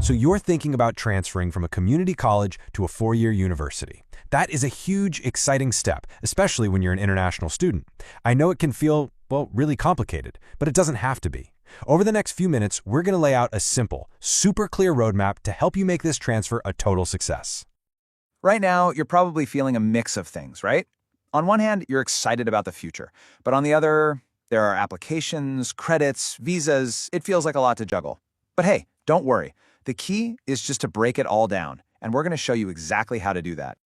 So you're thinking about transferring from a community college to a four-year university. That is a huge, exciting step, especially when you're an international student. I know it can feel, well, really complicated, but it doesn't have to be. Over the next few minutes, we're going to lay out a simple, super clear roadmap to help you make this transfer a total success. Right now, you're probably feeling a mix of things, right? On one hand, you're excited about the future, but on the other, there are applications, credits, visas. It feels like a lot to juggle. But hey, don't worry. The key is just to break it all down, and we're going to show you exactly how to do that.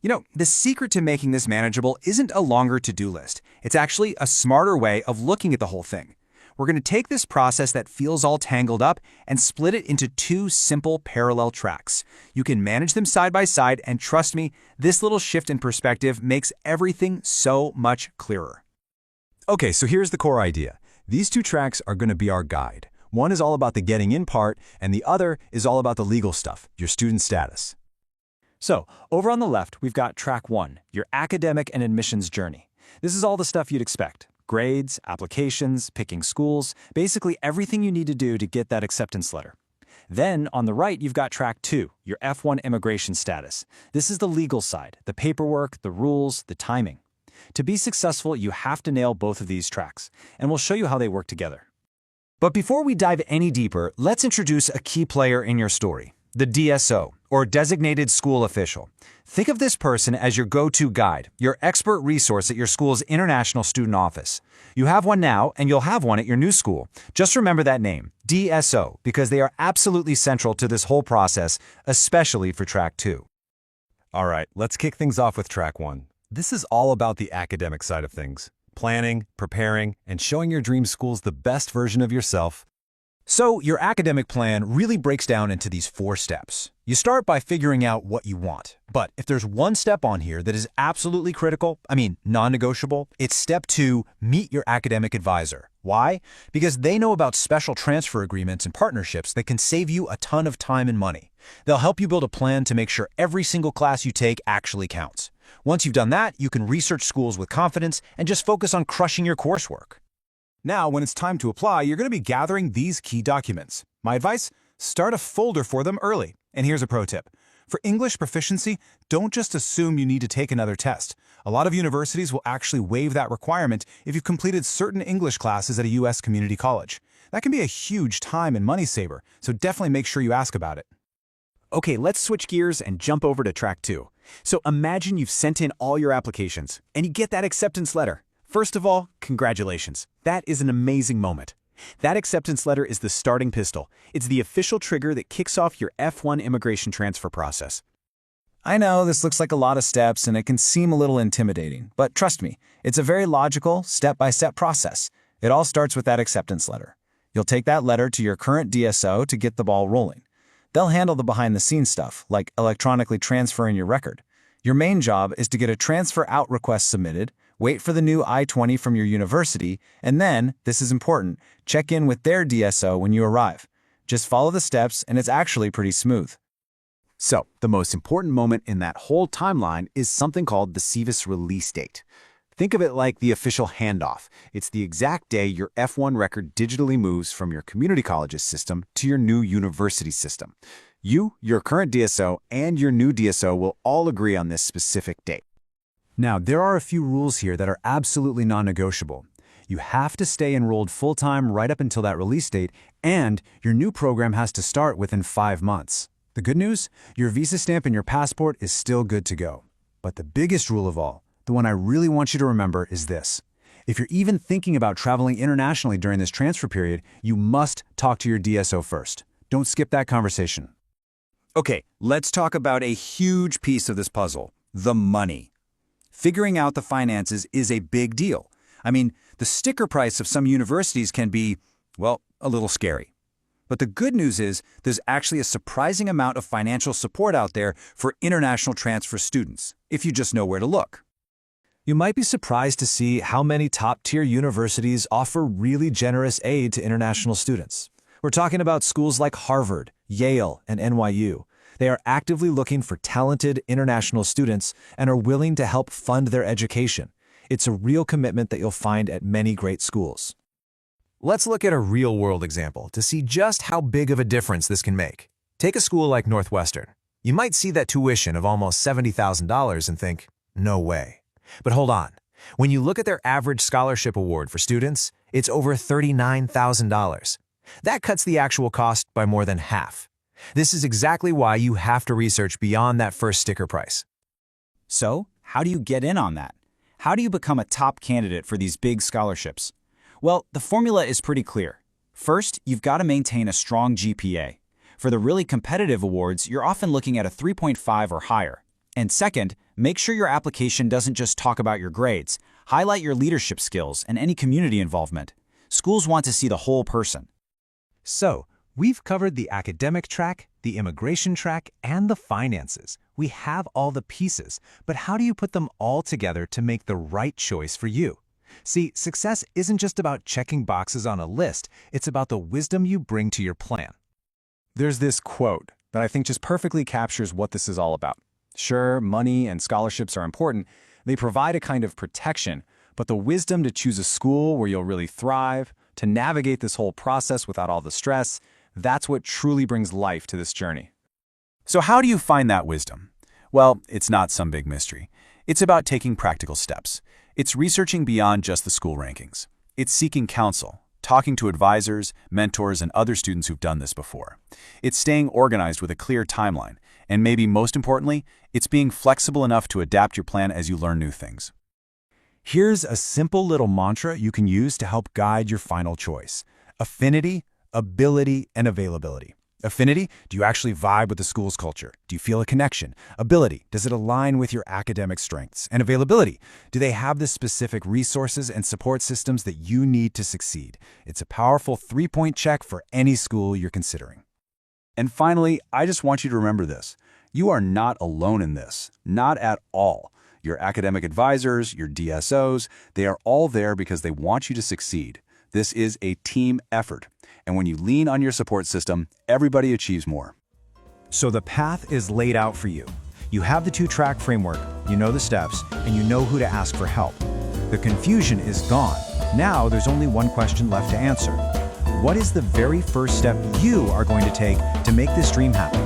You know, the secret to making this manageable isn't a longer to-do list. It's actually a smarter way of looking at the whole thing. We're going to take this process that feels all tangled up and split it into two simple parallel tracks. You can manage them side by side, and trust me, this little shift in perspective makes everything so much clearer. Okay, so here's the core idea. These two tracks are going to be our guide. One is all about the getting in part, and the other is all about the legal stuff, your student status. So, over on the left, we've got track 1, your academic and admissions journey. This is all the stuff you'd expect. Grades, applications, picking schools, basically everything you need to do to get that acceptance letter. Then, on the right, you've got track 2, your F1 immigration status. This is the legal side, the paperwork, the rules, the timing. To be successful, you have to nail both of these tracks, and we'll show you how they work together. But before we dive any deeper, let's introduce a key player in your story, the DSO, or Designated School Official. Think of this person as your go-to guide, your expert resource at your school's International Student Office. You have one now, and you'll have one at your new school. Just remember that name, DSO, because they are absolutely central to this whole process, especially for Track 2. All right, let's kick things off with track 1. This is all about the academic side of things. Planning, preparing, and showing your dream schools the best version of yourself. So your academic plan really breaks down into these 4 steps. You start by figuring out what you want. But if there's one step on here that is absolutely critical, non-negotiable, it's step 2, meet your academic advisor. Why? Because they know about special transfer agreements and partnerships that can save you a ton of time and money. They'll help you build a plan to make sure every single class you take actually counts. Once you've done that, you can research schools with confidence and just focus on crushing your coursework. Now, when it's time to apply, you're going to be gathering these key documents. My advice? Start a folder for them early. And here's a pro tip. For English proficiency, don't just assume you need to take another test. A lot of universities will actually waive that requirement if you've completed certain English classes at a U.S. community college. That can be a huge time and money saver, so definitely make sure you ask about it. Okay, let's switch gears and jump over to track 2. So imagine you've sent in all your applications, and you get that acceptance letter. First of all, congratulations. That is an amazing moment. That acceptance letter is the starting pistol. It's the official trigger that kicks off your F1 immigration transfer process. I know this looks like a lot of steps and it can seem a little intimidating, but trust me, it's a very logical, step-by-step process. It all starts with that acceptance letter. You'll take that letter to your current DSO to get the ball rolling. They'll handle the behind-the-scenes stuff, like electronically transferring your record. Your main job is to get a transfer out request submitted, wait for the new I-20 from your university, and then, this is important, check in with their DSO when you arrive. Just follow the steps, and it's actually pretty smooth. So, the most important moment in that whole timeline is something called the SEVIS release date. Think of it like the official handoff. It's the exact day your F1 record digitally moves from your community college's system to your new university system. You, your current DSO, and your new DSO will all agree on this specific date. Now, there are a few rules here that are absolutely non-negotiable. You have to stay enrolled full-time right up until that release date, and your new program has to start within 5 months. The good news? Your visa stamp and your passport is still good to go. But the biggest rule of all, the one I really want you to remember, is this. If you're even thinking about traveling internationally during this transfer period, you must talk to your DSO first. Don't skip that conversation. Okay, let's talk about a huge piece of this puzzle, the money. Figuring out the finances is a big deal. The sticker price of some universities can be, well, a little scary. But the good news is there's actually a surprising amount of financial support out there for international transfer students, if you just know where to look. You might be surprised to see how many top-tier universities offer really generous aid to international students. We're talking about schools like Harvard, Yale, and NYU. They are actively looking for talented international students and are willing to help fund their education. It's a real commitment that you'll find at many great schools. Let's look at a real-world example to see just how big of a difference this can make. Take a school like Northwestern. You might see that tuition of almost $70,000 and think, no way. But hold on. When you look at their average scholarship award for students, it's over $39,000. That cuts the actual cost by more than half. This is exactly why you have to research beyond that first sticker price. So, how do you get in on that? How do you become a top candidate for these big scholarships? Well, the formula is pretty clear. First, you've got to maintain a strong GPA. For the really competitive awards, you're often looking at a 3.5 or higher. And second, make sure your application doesn't just talk about your grades. Highlight your leadership skills and any community involvement. Schools want to see the whole person. So, we've covered the academic track, the immigration track, and the finances. We have all the pieces, but how do you put them all together to make the right choice for you? See, success isn't just about checking boxes on a list, it's about the wisdom you bring to your plan. There's this quote that I think just perfectly captures what this is all about. Sure, money and scholarships are important. They provide a kind of protection, but the wisdom to choose a school where you'll really thrive, to navigate this whole process without all the stress, that's what truly brings life to this journey. So how do you find that wisdom? Well, it's not some big mystery. It's about taking practical steps. It's researching beyond just the school rankings. It's seeking counsel, talking to advisors, mentors, and other students who've done this before. It's staying organized with a clear timeline. And maybe most importantly, it's being flexible enough to adapt your plan as you learn new things. Here's a simple little mantra you can use to help guide your final choice. Affinity, ability, and availability. Affinity, do you actually vibe with the school's culture? Do you feel a connection? Ability, does it align with your academic strengths? And availability, do they have the specific resources and support systems that you need to succeed? It's a powerful 3-point check for any school you're considering. And finally, I just want you to remember this. You are not alone in this, not at all. Your academic advisors, your DSOs, they are all there because they want you to succeed. This is a team effort. And when you lean on your support system, everybody achieves more. So the path is laid out for you. You have the 2-track framework, you know the steps, and you know who to ask for help. The confusion is gone. Now there's only one question left to answer. What is the very first step you are going to take to make this dream happen?